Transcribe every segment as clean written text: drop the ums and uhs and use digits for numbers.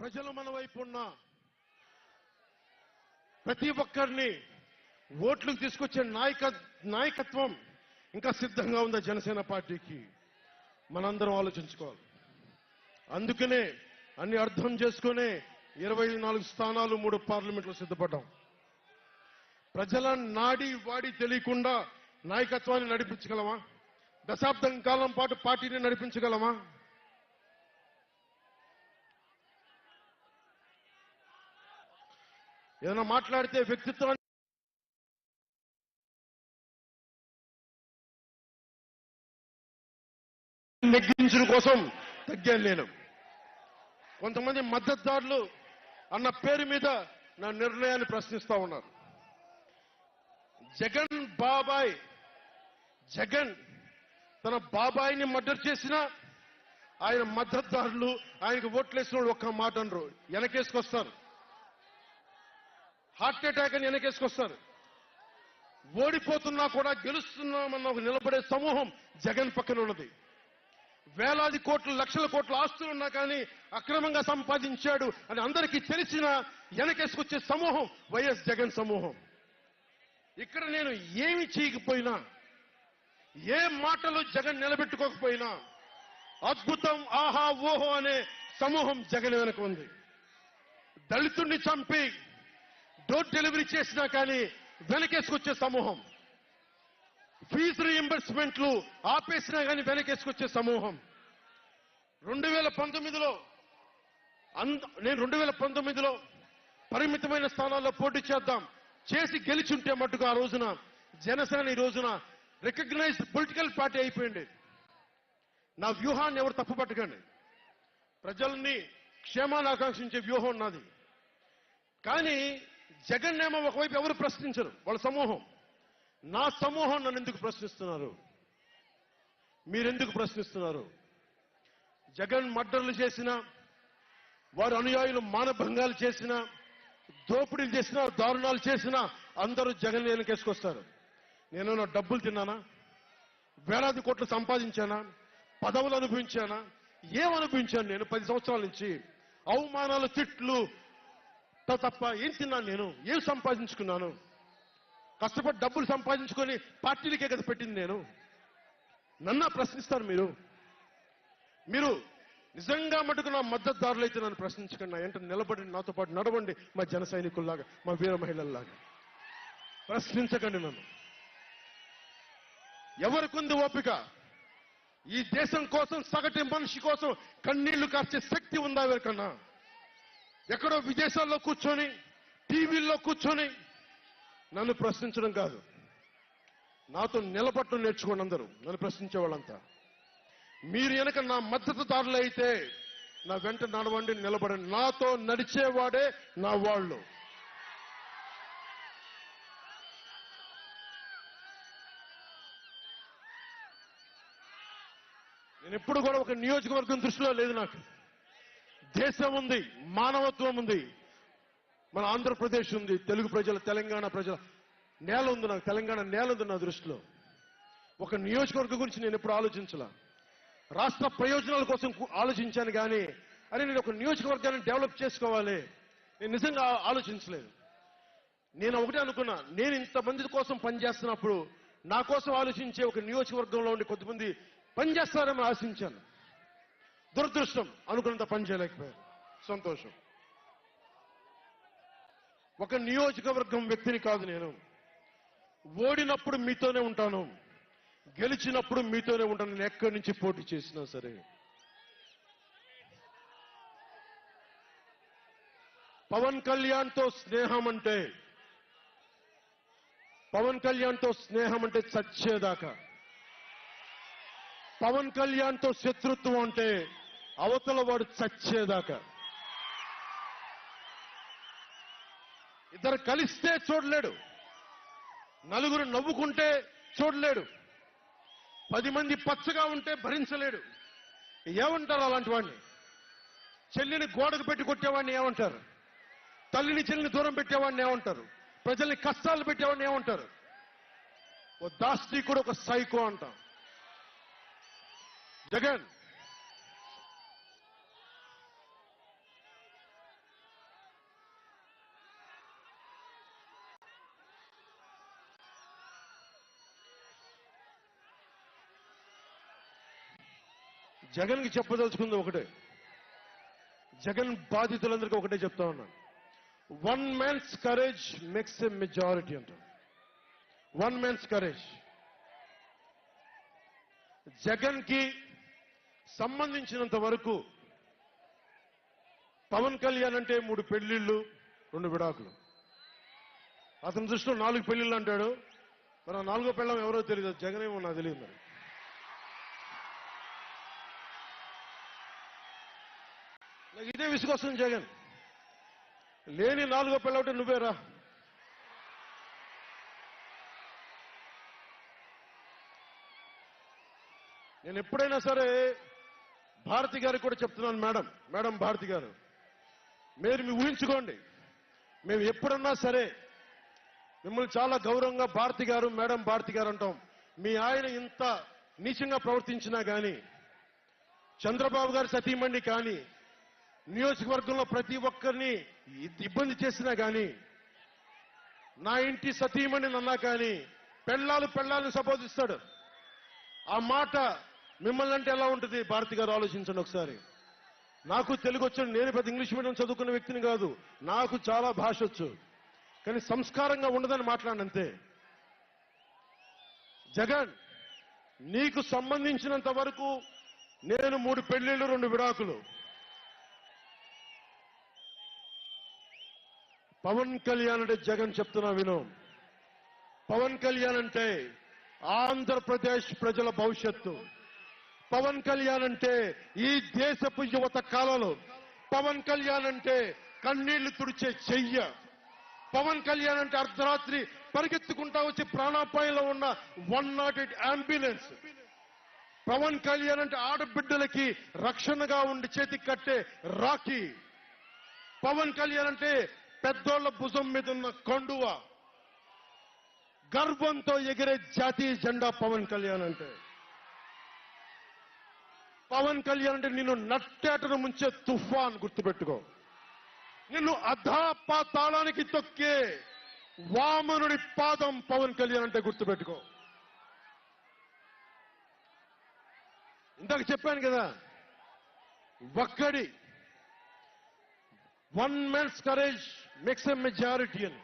ప్రజలు మన వైపు ఉన్న ప్రతి ఒక్కరిని ఓట్లకు తీసుకొచ్చే నాయకత్వం ఇంకా సిద్ధంగా ఉందా జనసేన పార్టీకి? మనందరం ఆలోచించుకోవాలి. అందుకనే అన్ని అర్థం చేసుకునే 24 స్థానాలు 3 పార్లమెంట్లు సిద్ధపడ్డాం. ప్రజల నాడి వాడి తెలియకుండా నాయకత్వాన్ని నడిపించగలమా? దశాబ్దం కాలం పాటు పార్టీని నడిపించగలమా? ఏదైనా మాట్లాడితే వ్యక్తిత్వాన్ని నెగ్గించడం కోసం తగ్గాను నేను. కొంతమంది మద్దతుదారులు అన్న పేరు మీద నా నిర్ణయాన్ని ప్రశ్నిస్తా ఉన్నారు. జగన్ తన బాబాయిని మర్డర్ చేసినా ఆయన మద్దతుదారులు ఆయనకు ఓట్లేసిన వాళ్ళు ఒక్క మాట అనరు, వెనకేసుకొస్తారు. హార్ట్ అటాక్ అని వెనకేసుకొస్తారు. ఓడిపోతున్నా కూడా గెలుస్తున్నామన్న నిలబడే సమూహం జగన్ పక్కన ఉన్నది. వేలాది కోట్లు లక్షల కోట్ల ఆస్తులున్నా కానీ అక్రమంగా సంపాదించాడు అని అందరికీ తెలిసిన వెనకేసుకొచ్చే సమూహం వైఎస్ జగన్ సమూహం. ఇక్కడ నేను ఏమి చేయకపోయినా, ఏ మాటలు జగన్ నిలబెట్టుకోకపోయినా అద్భుతం ఆహా ఓహో అనే సమూహం జగన్ వెనక ఉంది. దళితుడిని చంపి డోర్ డెలివరీ చేసినా కానీ వెనకేసుకొచ్చే సమూహం, ఫీజు రీయింబర్స్మెంట్లు ఆపేసినా కానీ వెనకేసుకొచ్చే సమూహం. 2019లో నేను 2019లో పరిమితమైన స్థానాల్లో పోటీ చేసి గెలిచుంటే మట్టుకు ఆ రోజున జనసేన ఈ రోజున రికగ్నైజ్డ్ పొలిటికల్ పార్టీ అయిపోయింది. నా వ్యూహాన్ని ఎవరు తప్పుపట్టకండి. ప్రజల్ని క్షేమాన్ని ఆకాంక్షించే వ్యూహం నాది. కానీ జగన్ ఏమో ఒకవైపు ఎవరు ప్రశ్నించరు, వాళ్ళ సమూహం. నా సమూహం నన్ను ఎందుకు ప్రశ్నిస్తున్నారు? మీరెందుకు ప్రశ్నిస్తున్నారు? జగన్ మర్డర్లు చేసినా, వారి అనుయాయులు మానభంగాలు చేసినా, దోపిడీలు చేసినా, దారుణాలు చేసినా అందరూ జగన్ వెనకేసుకొస్తారు. నేను నా డబ్బులు తిన్నానా? వేలాది కోట్లు సంపాదించానా? పదవులు అనుభవించానా? ఏం అనుభవించాను నేను 10 సంవత్సరాల నుంచి? అవమానాలు, తిట్లు తప్ప ఏం తిన్నాను నేను? ఏం సంపాదించుకున్నాను? కష్టపడి డబ్బులు సంపాదించుకొని పార్టీలకే కదా పెట్టింది నేను. నన్ను ప్రశ్నిస్తారు మీరు నిజంగా మటుకు నా మద్దతుదారులు అయితే నన్ను ప్రశ్నించకండి. నా వెంట నిలబడి నాతో పాటు నడవండి, మా జన సైనికుల్లాగా, మా వీర మహిళల్లాగా. ప్రశ్నించకండి నన్ను. ఎవరికుంది ఓపిక? ఈ దేశం కోసం, సగటు మనిషి కోసం కన్నీళ్లు కార్చే శక్తి ఉందా ఎవరికన్నా? ఎక్కడో విదేశాల్లో కూర్చొని, టీవీల్లో కూర్చొని నన్ను ప్రశ్నించడం కాదు, నాతో నిలబట్టడం నేర్చుకోండి అందరూ, నన్ను ప్రశ్నించే వాళ్ళంతా. మీరు వెనక నా మద్దతుదారులు అయితే నా వెంట నడవండి, నిలబడండి. నాతో నడిచేవాడే నా వాళ్ళు. నేను ఎప్పుడు కూడా ఒక నియోజకవర్గం దృష్టిలో లేదు. నాకు దేశం ఉంది, మానవత్వం ఉంది, మన ఆంధ్రప్రదేశ్ ఉంది, తెలుగు ప్రజల, తెలంగాణ ప్రజల నేల ఉంది. నాకు తెలంగాణ నేల ఉంది నా దృష్టిలో. ఒక నియోజకవర్గం గురించి నేను ఎప్పుడు ఆలోచించలా. రాష్ట్ర ప్రయోజనాల కోసం ఆలోచించాను కానీ అని నేను ఒక నియోజకవర్గాన్ని డెవలప్ చేసుకోవాలి నేను నిజంగా ఆలోచించలేదు. నేను ఒకటే అనుకున్నా, నేను ఇంతమంది కోసం పనిచేస్తున్నప్పుడు నా కోసం ఆలోచించే ఒక నియోజకవర్గంలో ఉండి కొద్దిమంది పనిచేస్తారని ఆశించాను. దురదృష్టం, అనుకున్నంత పని చేయలేకపోయారు. సంతోషం. ఒక నియోజకవర్గం వ్యక్తిని కాదు నేను. ఓడినప్పుడు మీతోనే ఉంటాను, గెలిచినప్పుడు మీతోనే ఉంటాను. నేను ఎక్కడి నుంచి పోటీ చేసినా సరే. పవన్ కళ్యాణ్తో స్నేహం అంటే చచ్చేదాకా. పవన్ కళ్యాణ్తో శత్రుత్వం అంటే అవతల వాడు చచ్చేదాకా. ఇద్దరు కలిస్తే చూడలేడు, నలుగురు నవ్వుకుంటే చూడలేడు, 10 మంది పచ్చగా ఉంటే భరించలేడు. ఏమంటారు అలాంటి వాడిని? చెల్లిని గోడకు పెట్టి కొట్టేవాడిని ఏమంటారు? తల్లిని చెల్లిని దూరం పెట్టేవాడిని ఏమంటారు? ప్రజల్ని కష్టాలు పెట్టేవాడిని ఏమంటారు? ఓ దాష్టీకుడు, ఒక సైకో అంటాం. జగన్ జగన్కి చెప్పదలుచుకుంది ఒకటే, జగన్ బాధితులందరికీ ఒకటే చెప్తా ఉన్నాను. One man's courage makes a majority అంటారు. One man's courage. జగన్ కి సంబంధించినంత వరకు పవన్ కళ్యాణ్ అంటే 3 పెళ్లిళ్ళు 2 విడాకులు. అతని దృష్టిలో 4 పెళ్లిళ్ళు అంటాడు. మరి ఆ 4వ పెళ్ళం ఎవరో తెలియదు, జగన్ ఏమో నాకు తెలియదు. మరి నాకు ఇదే విసుగొస్తుంది. జగన్ లేని 4వ పెళ్ళవుతే నువ్వేరా. నేను ఎప్పుడైనా సరే భారతి గారికి కూడా చెప్తున్నాను, మేడం భారతి గారు, మీరు ఊహించుకోండి, మేము ఎప్పుడన్నా సరే మిమ్మల్ని చాలా గౌరవంగా భారతి గారు, మేడం భారతి గారు అంటాం. మీ ఆయన ఇంత నీచంగా ప్రవర్తించినా కానీ, చంద్రబాబు గారి సతీమణి కానీ, నియోజకవర్గంలో ప్రతి ఒక్కరిని ఇబ్బంది చేసినా కానీ, నా ఇంటి సతీమణి అన్నా కానీ పెళ్ళాలను సంబోధిస్తాడు. ఆ మాట మిమ్మల్ని అంటే ఎలా ఉంటుంది భారతి గారు ఆలోచించండి ఒకసారి. నాకు తెలుగు వచ్చాడు, నేను పెద్ద ఇంగ్లీష్ మీడియం చదువుకున్న వ్యక్తిని కాదు, నాకు చాలా భాష వచ్చు, కానీ సంస్కారంగా ఉండదని మాట్లాడినంతే. జగన్, నీకు సంబంధించినంత వరకు నేను 3 పెళ్లిళ్ళు 2 విడాకులు. పవన్ కళ్యాణ్ అంటే జగన్ చెప్తున్నా విను. పవన్ కళ్యాణ్ అంటే ఆంధ్రప్రదేశ్ ప్రజల భవిష్యత్తు. పవన్ కళ్యాణ్ అంటే ఈ దేశపు యువత కాలంలో. పవన్ కళ్యాణ్ అంటే కన్నీళ్లు తుడిచే చెయ్య. పవన్ కళ్యాణ్ అంటే అర్ధరాత్రి పరిగెత్తుకుంటా వచ్చి ప్రాణాపాయంలో ఉన్న 108 అంబులెన్స్. పవన్ కళ్యాణ్ అంటే ఆడబిడ్డలకి రక్షణగా ఉండి చేతికి కట్టే రాఖీ. పవన్ కళ్యాణ్ అంటే పెద్దోళ్ల భుజం మీద ఉన్న కండువ, గర్వంతో ఎగిరే జాతీయ జెండా పవన్ కళ్యాణ్ అంటే. పవన్ కళ్యాణ్ అంటే నిన్ను నట్టేటను ముంచే తుఫాన్, గుర్తుపెట్టుకో. నిన్ను అధాపాతాళానికి తొక్కే వామనుడి పాదం పవన్ కళ్యాణ్ అంటే గుర్తుపెట్టుకో. ఇందాక చెప్పాను కదా, ఒక్కడి one man's courage makes a majority అని.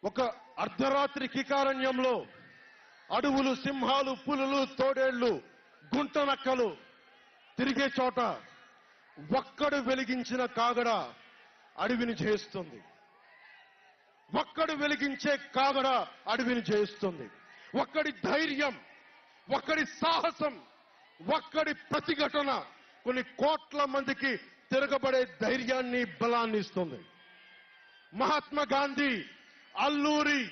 ఒక అర్ధరాత్రి కికారణ్యంలో అడవులు, సింహాలు, పులులు, తోడేళ్లు, గుంటనక్కలు తిరిగే చోట ఒక్కడు వెలిగించిన కాగడ అడవిని జయిస్తుంది. ఒక్కడు వెలిగించే కాగడ అడవిని జయిస్తుంది. ఒక్కడి ధైర్యం, ఒక్కడి సాహసం, ఒక్కడి ప్రతిఘటన కొన్ని కోట్ల మందికి తిరగబడే ధైర్యాన్ని, బలాన్ని ఇస్తుంది. మహాత్మా గాంధీ, అల్లూరి,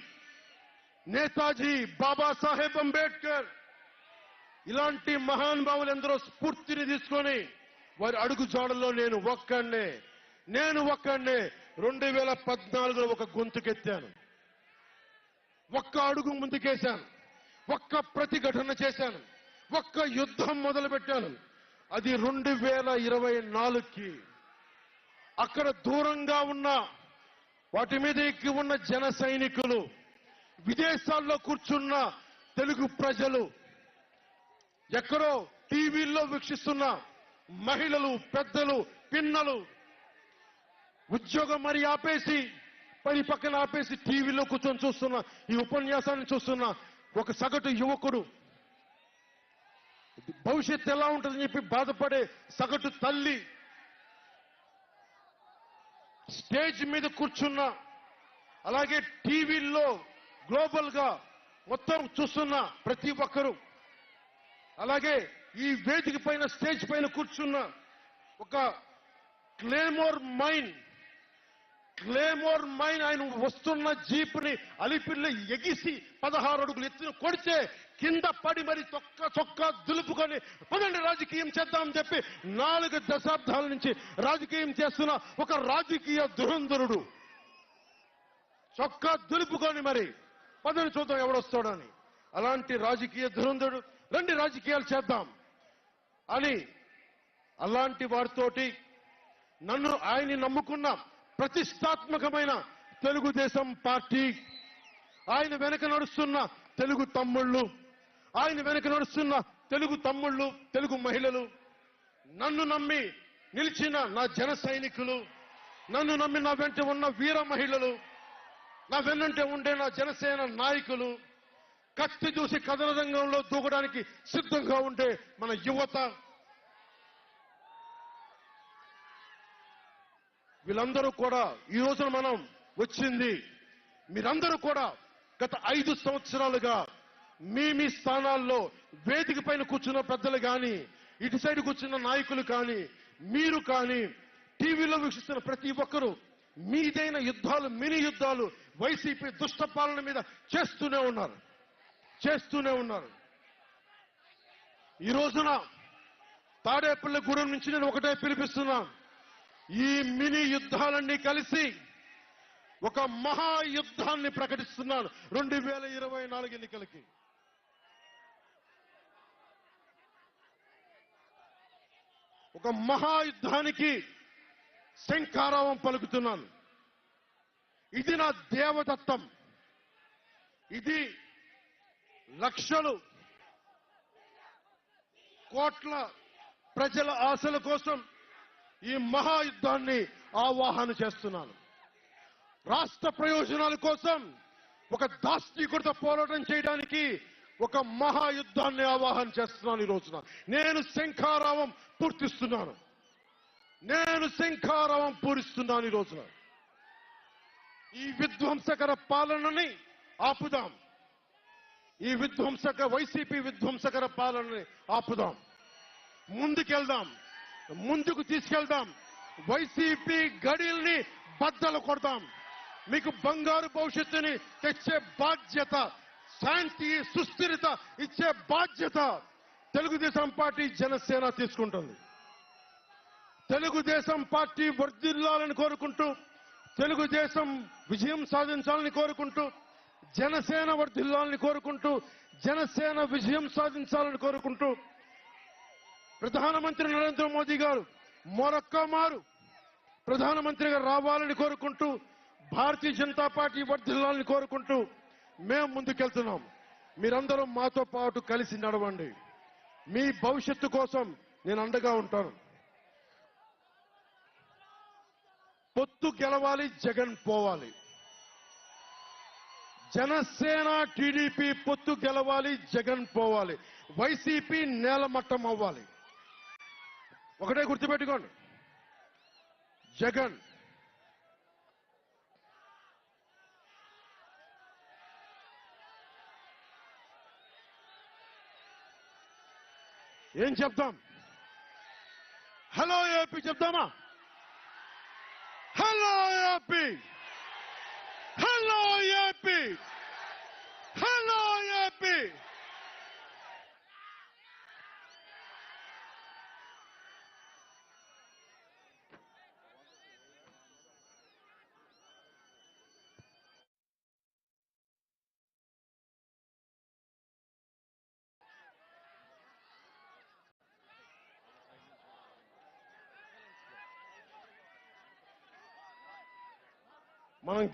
నేతాజీ, బాబాసాహెబ్ అంబేద్కర్ ఇలాంటి మహానుభావులు ఎందరో స్ఫూర్తిని తీసుకొని వారి అడుగు జాడల్లో నేను ఒక్కడినే 2014లో ఒక గొంతుకెత్తాను, ఒక్క అడుగు ముందుకేశాను, ఒక్క ప్రతిఘటన చేశాను, ఒక్క యుద్ధం మొదలుపెట్టాను. అది 2024కి. అక్కడ దూరంగా ఉన్న వాటి మీద ఎక్కి ఉన్న జన సైనికులు, విదేశాల్లో కూర్చున్న తెలుగు ప్రజలు, ఎక్కడో టీవీల్లో వీక్షిస్తున్న మహిళలు, పెద్దలు, పిన్నలు, ఉద్యోగం మరి ఆపేసి పని పక్కన ఆపేసి టీవీలో కూర్చొని చూస్తున్న ఈ ఉపన్యాసాన్ని చూస్తున్న ఒక సగటు యువకుడు, భవిష్యత్తు ఎలా ఉంటుందని చెప్పి బాధపడే సగటు తల్లి, స్టేజ్ మీద కూర్చున్న, అలాగే టీవీల్లో గ్లోబల్ గా మొత్తం చూస్తున్న ప్రతి ఒక్కరూ, అలాగే ఈ వేదిక పైన స్టేజ్ పైన కూర్చున్న ఒక క్లేమోర్ మైన్ ఆయన వస్తున్న జీపుని అలిపిల్లి ఎగిసి 16 అడుగులు ఎత్తున కొడితే కింద పడి మరి చొక్కా దులుపుకొని పదండి రాజకీయం చేద్దామని చెప్పి 4 దశాబ్దాల నుంచి రాజకీయం చేస్తున్న ఒక రాజకీయ దురంధరుడు చొక్కా దులుపుకొని మరి పదని చూద్దాం ఎవడొస్తాడని. అలాంటి రాజకీయ దురంధరుడు రండి రాజకీయాలు చేద్దాం అని అలాంటి వారితోటి ఆయన్ని నమ్ముకున్న ప్రతిష్టాత్మకమైన తెలుగుదేశం పార్టీ, ఆయన వెనక నడుస్తున్న తెలుగు తమ్ముళ్ళు, ఆయన వెనక నడుస్తున్న తెలుగు తమ్ముళ్ళు, తెలుగు మహిళలు, నన్ను నమ్మి నిలిచిన నా జన సైనికులు, నన్ను నమ్మి నా వెంట ఉన్న వీర మహిళలు, నా వెన్నంటే ఉండే నా జనసేన నాయకులు, కత్తి చూసి కథన రంగంలో దూకడానికి సిద్ధంగా ఉండే మన యువత, వీళ్ళందరూ కూడా ఈ రోజున మనం వచ్చింది, మీరందరూ కూడా గత 5 సంవత్సరాలుగా మీ స్థానాల్లో వేదిక పైన కూర్చున్న పెద్దలు కానీ, ఇటు సైడ్ కూర్చున్న నాయకులు కానీ, మీరు కానీ, టీవీలో వీక్షిస్తున్న ప్రతి ఒక్కరూ మీదైన యుద్ధాలు, మినీ యుద్ధాలు వైసీపీ దుష్ట పాలన మీద చేస్తూనే ఉన్నారు. ఈ రోజున తాడేపల్లిగూడెం నుంచి నేను ఒకటే పిలిపిస్తున్నా, ఈ మినీ యుద్ధాలన్నీ కలిసి ఒక మహాయుద్ధాన్ని ప్రకటిస్తున్నాను 2024 ఎన్నికలకి. ఒక మహాయుద్ధానికి శంఖారావం పలుకుతున్నాను. ఇది నా దేవదత్తం. ఇది లక్షలు కోట్ల ప్రజల ఆశల కోసం ఈ మహాయుద్ధాన్ని ఆవాహన చేస్తున్నాను. రాష్ట్ర ప్రయోజనాల కోసం ఒక దాష్టీకుడితో పోరాటం చేయడానికి ఒక మహాయుద్ధాన్ని ఆవాహన చేస్తున్నాను. ఈ రోజున నేను శంఖారావం పూరిస్తున్నాను. ఈ రోజున ఈ విధ్వంసకర పాలనని ఆపుదాం. ఈ వైసీపీ విధ్వంసకర పాలనని ఆపుదాం. ముందుకు తీసుకెళ్దాం. వైసీపీ గడిల్ని బద్దలు కొడదాం. మీకు బంగారు భవిష్యత్తుని తెచ్చే బాధ్యత, శాంతి, సుస్థిరత ఇచ్చే బాధ్యత తెలుగుదేశం పార్టీ, జనసేన తీసుకుంటుంది. తెలుగుదేశం పార్టీ వర్ధిల్లాలని కోరుకుంటూ, తెలుగుదేశం విజయం సాధించాలని కోరుకుంటూ, జనసేన వర్ధిల్లాలని కోరుకుంటూ, జనసేన విజయం సాధించాలని కోరుకుంటూ, ప్రధానమంత్రి నరేంద్ర మోదీ గారు మరొక్క మారు ప్రధానమంత్రిగా రావాలని కోరుకుంటూ, భారతీయ జనతా పార్టీ వర్ధిల్లాలని కోరుకుంటూ మేము ముందుకెళ్తున్నాం. మీరందరూ మాతో పాటు కలిసి నడవండి. మీ భవిష్యత్తు కోసం నేను అండగా ఉంటాను. పొత్తు గెలవాలి, జగన్ పోవాలి. జనసేన టీడీపీ పొత్తు గెలవాలి, జగన్ పోవాలి. వైసీపీ నేలమట్టం అవ్వాలి. ఒకటే గుర్తుపెట్టుకోండి, జగన్ ఏం చెప్తాం? హలో ఏపీ చెప్తామా? Hello AP, hello AP, hello AP. మనం